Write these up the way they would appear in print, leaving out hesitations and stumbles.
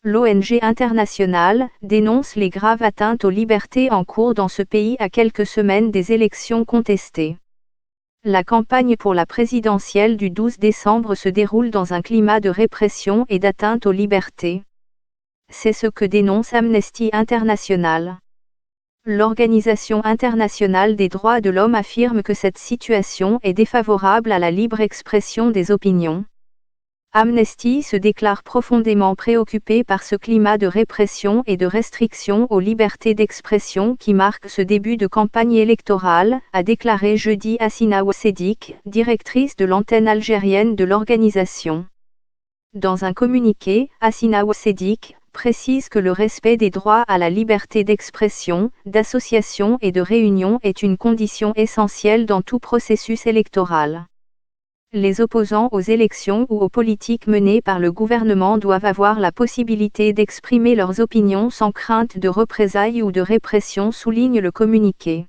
L'ONG internationale dénonce les graves atteintes aux libertés en cours dans ce pays à quelques semaines des élections contestées. La campagne pour la présidentielle du 12 décembre se déroule dans un climat de répression et d'atteinte aux libertés. C'est ce que dénonce Amnesty International. L'Organisation internationale des droits de l'homme affirme que cette situation est défavorable à la libre expression des opinions. Amnesty se déclare profondément préoccupé par ce climat de répression et de restriction aux libertés d'expression qui marque ce début de campagne électorale, a déclaré jeudi Hassina Ouassedik, directrice de l'antenne algérienne de l'organisation. Dans un communiqué, Hassina Ouassedik précise que le respect des droits à la liberté d'expression, d'association et de réunion est une condition essentielle dans tout processus électoral. Les opposants aux élections ou aux politiques menées par le gouvernement doivent avoir la possibilité d'exprimer leurs opinions sans crainte de représailles ou de répression, souligne le communiqué.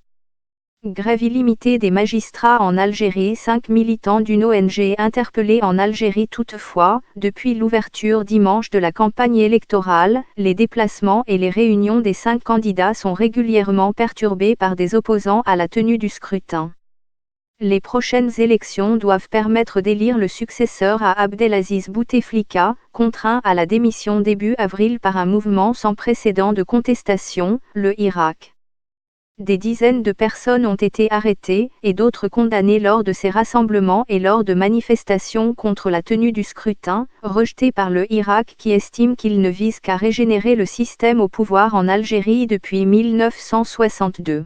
Grève illimitée des magistrats en Algérie. 5 militants d'une ONG interpellés en Algérie. Toutefois, depuis l'ouverture dimanche de la campagne électorale, les déplacements et les réunions des 5 candidats sont régulièrement perturbés par des opposants à la tenue du scrutin. Les prochaines élections doivent permettre d'élire le successeur à Abdelaziz Bouteflika, contraint à la démission début avril par un mouvement sans précédent de contestation, le Hirak. Des dizaines de personnes ont été arrêtées et d'autres condamnées lors de ces rassemblements et lors de manifestations contre la tenue du scrutin, rejetées par le Hirak qui estime qu'il ne vise qu'à régénérer le système au pouvoir en Algérie depuis 1962.